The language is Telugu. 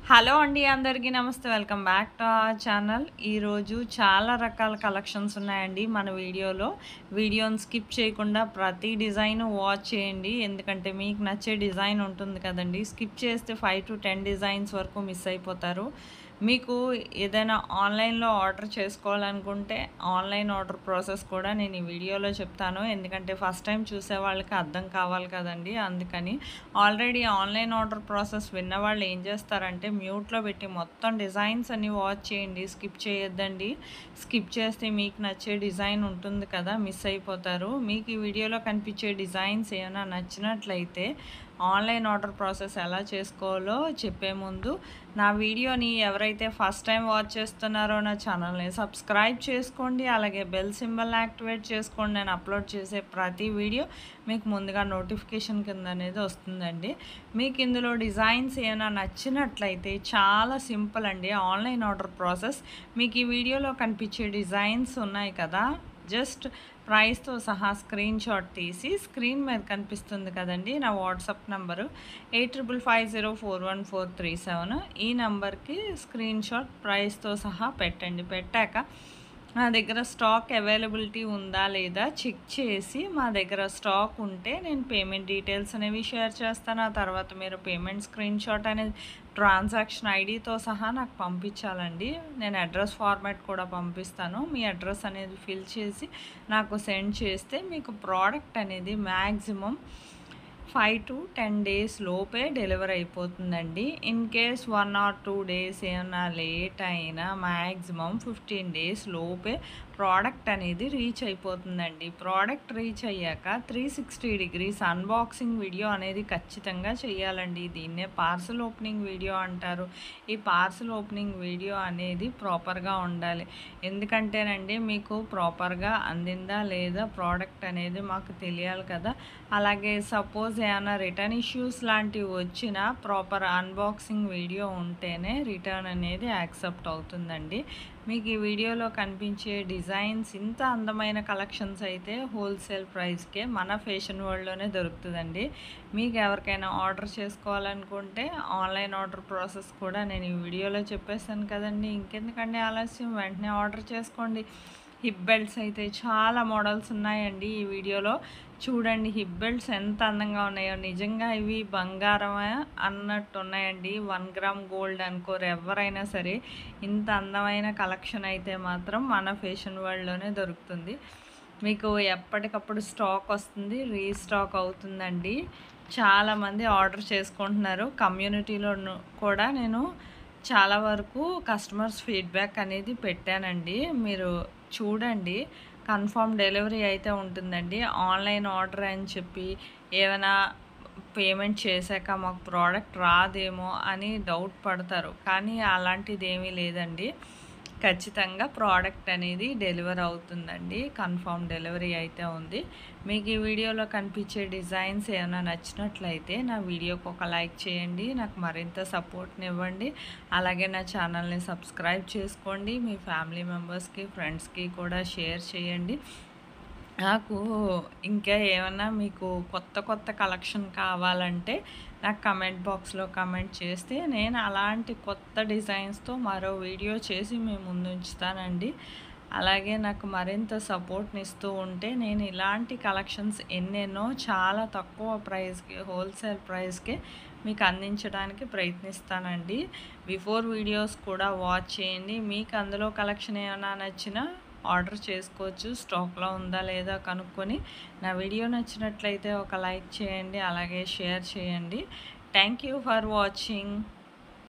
హలో అండి అందరికీ నమస్తే. Welcome back to our channel. ఈరోజు చాలా రకాల కలెక్షన్స్ ఉన్నాయండి మన వీడియోలో. వీడియోని స్కిప్ చేయకుండా ప్రతి డిజైన్ వాచ్ చేయండి. ఎందుకంటే మీకు నచ్చే డిజైన్ ఉంటుంది కదండి. స్కిప్ చేస్తే 5 to 10 డిజైన్స్ వరకు మిస్ అయిపోతారు. మీకు ఏదైనా ఆన్లైన్లో ఆర్డర్ చేసుకోవాలనుకుంటే ఆన్లైన్ ఆర్డర్ ప్రాసెస్ కూడా నేను ఈ వీడియోలో చెప్తాను. ఎందుకంటే ఫస్ట్ టైం చూసే వాళ్ళకి అర్థం కావాలి కదండి. అందుకని ఆల్రెడీ ఆన్లైన్ ఆర్డర్ ప్రాసెస్ విన్నవాళ్ళు ఏం చేస్తారంటే మ్యూట్లో పెట్టి మొత్తం డిజైన్స్ అన్ని వాచ్ చేయండి. స్కిప్ చేయొద్దండి. స్కిప్ చేస్తే మీకు నచ్చే డిజైన్ ఉంటుంది కదా, మిస్ అయిపోతారు. మీకు ఈ వీడియోలో కనిపించే డిజైన్స్ ఏమైనా నచ్చినట్లయితే ఆన్లైన్ ఆర్డర్ ప్రాసెస్ ఎలా చేసుకోవాలో చెప్పే ముందు నా వీడియోని ఎవరైతే ఫస్ట్ టైం వాచ్ చేస్తున్నారో నా ఛానల్ని సబ్స్క్రైబ్ చేసుకోండి. అలాగే బెల్ సింబల్ యాక్టివేట్ చేసుకోండి. నేను అప్లోడ్ చేసే ప్రతి వీడియో మీకు ముందుగా నోటిఫికేషన్ కింద అనేది వస్తుందండి. మీకు ఇందులో డిజైన్స్ ఏమైనా నచ్చినట్లయితే చాలా సింపుల్ అండి ఆన్లైన్ ఆర్డర్ ప్రాసెస్. మీకు ఈ వీడియోలో కనిపించే డిజైన్స్ ఉన్నాయి కదా, జస్ట్ ప్రైస్తో సహా స్క్రీన్ షాట్ తీసి స్క్రీన్ మీద కనిపిస్తుంది కదండి నా వాట్సాప్ నెంబరు 8550414137. ఈ నెంబర్కి స్క్రీన్ షాట్ ప్రైస్తో సహా పెట్టండి. పెట్టాక మా దగ్గర స్టాక్ అవైలబిలిటీ ఉందా లేదా చెక్ చేసి మా దగ్గర స్టాక్ ఉంటే నేను పేమెంట్ డీటెయిల్స్ అనేవి షేర్ చేస్తాను. ఆ తర్వాత మీరు పేమెంట్ స్క్రీన్ షాట్ అనేది ట్రాన్సాక్షన్ ఐడితో సహా నాకు పంపించాలండి. నేను అడ్రస్ ఫార్మాట్ కూడా పంపిస్తాను. మీ అడ్రస్ అనేది ఫిల్ చేసి నాకు సెండ్ చేస్తే మీకు ప్రోడక్ట్ అనేది మ్యాక్సిమం 5 to 10 డేస్ లోపే డెలివరీ అయిపోతుందండి. ఇన్ కేస్ 1 or 2 డేస్ ఏమన్నా లేట్ అయినా మ్యాక్సిమం 15 డేస్ లోపే ప్రోడక్ట్ అనేది రీచ్ అయిపోతుందండి. ప్రోడక్ట్ రీచ్ అయ్యాక 360 degrees అన్బాక్సింగ్ వీడియో అనేది ఖచ్చితంగా చేయాలండి. దీన్నే పార్సల్ ఓపెనింగ్ వీడియో అంటారు. ఈ పార్సల్ ఓపెనింగ్ వీడియో అనేది ప్రాపర్గా ఉండాలి. ఎందుకంటేనండి మీకు ప్రాపర్గా అందిందా లేదా ప్రోడక్ట్ అనేది మాకు తెలియాలి కదా. అలాగే సపోజ్ ఏమైనా రిటర్న్ ఇష్యూస్ లాంటివి వచ్చినా ప్రాపర్ అన్బాక్సింగ్ వీడియో ఉంటేనే రిటర్న్ అనేది యాక్సెప్ట్ అవుతుందండి. మీకు ఈ వీడియోలో కనిపించే డిజైన్స్ ఇంత అందమైన కలెక్షన్స్ అయితే హోల్సేల్ ప్రైస్కే మన ఫ్యాషన్ వరల్డ్లోనే దొరుకుతుందండి. మీకు ఎవరికైనా ఆర్డర్ చేసుకోవాలనుకుంటే ఆన్లైన్ ఆర్డర్ ప్రాసెస్ కూడా నేను ఈ వీడియోలో చెప్పేసాను కదండి. ఇంకెందుకండి ఆలస్యం, వెంటనే ఆర్డర్ చేసుకోండి. హిప్ బెల్ట్స్ అయితే చాలా మోడల్స్ ఉన్నాయండి ఈ వీడియోలో. చూడండి హిప్ బెల్ట్స్ ఎంత అందంగా ఉన్నాయో. నిజంగా ఇవి బంగారమే అన్నట్టు ఉన్నాయండి. 1 గ్రామ్ గోల్డ్ అనుకోరు ఎవరైనా సరే. ఇంత అందమైన కలెక్షన్ అయితే మాత్రం మన ఫ్యాషన్ వరల్డ్లోనే దొరుకుతుంది. మీకు ఎప్పటికప్పుడు స్టాక్ వస్తుంది, రీస్టాక్ అవుతుందండి. చాలామంది ఆర్డర్ చేసుకుంటున్నారు. కమ్యూనిటీలో కూడా నేను చాలా వరకు కస్టమర్స్ ఫీడ్బ్యాక్ అనేది పెట్టానండి. మీరు చూడండి, కన్ఫర్మ్ డెలివరీ అయితే ఉంటుందండి. ఆన్లైన్ ఆర్డర్ అని చెప్పి ఏమైనా పేమెంట్ చేశాక మాకు ప్రోడక్ట్ రాదేమో అని డౌట్ పడతారు, కానీ అలాంటిది ఏమీ లేదండి. ఖచ్చితంగా ప్రోడక్ట్ అనేది డెలివర్ అవుతుందండి. కన్ఫర్మ్ డెలివరీ అయితే ఉంది. మీకు ఈ వీడియోలో కనిపించే డిజైన్స్ ఏమైనా నచ్చినట్లయితే నా వీడియోకి ఒక లైక్ చేయండి. నాకు మరింత సపోర్ట్ని ఇవ్వండి. అలాగే నా ఛానల్ని సబ్స్క్రైబ్ చేసుకోండి. మీ ఫ్యామిలీ మెంబర్స్కి, ఫ్రెండ్స్కి కూడా షేర్ చేయండి. నాకు ఇంకా ఏమన్నా మీకు కొత్త కలెక్షన్ కావాలంటే నాకు కమెంట్ బాక్స్లో కమెంట్ చేస్తే నేను అలాంటి కొత్త డిజైన్స్తో మరో వీడియో చేసి మీ ముందు ఉంచుతానండి. అలాగే నాకు మరింత సపోర్ట్ని ఇస్తూ ఉంటే నేను ఇలాంటి కలెక్షన్స్ ఎన్నెన్నో చాలా తక్కువ ప్రైస్కి, హోల్సేల్ ప్రైస్కి మీకు అందించడానికి ప్రయత్నిస్తానండి. బిఫోర్ వీడియోస్ కూడా వాచ్ చేయండి. మీకు అందులో కలెక్షన్ ఏమైనా నచ్చినా ఆర్డర్ చేసుకోవచ్చు. స్టాక్లో ఉందా లేదా కనుక్కొని. నా వీడియో నచ్చినట్లయితే ఒక లైక్ చేయండి, అలాగే షేర్ చేయండి. Thank you for watching.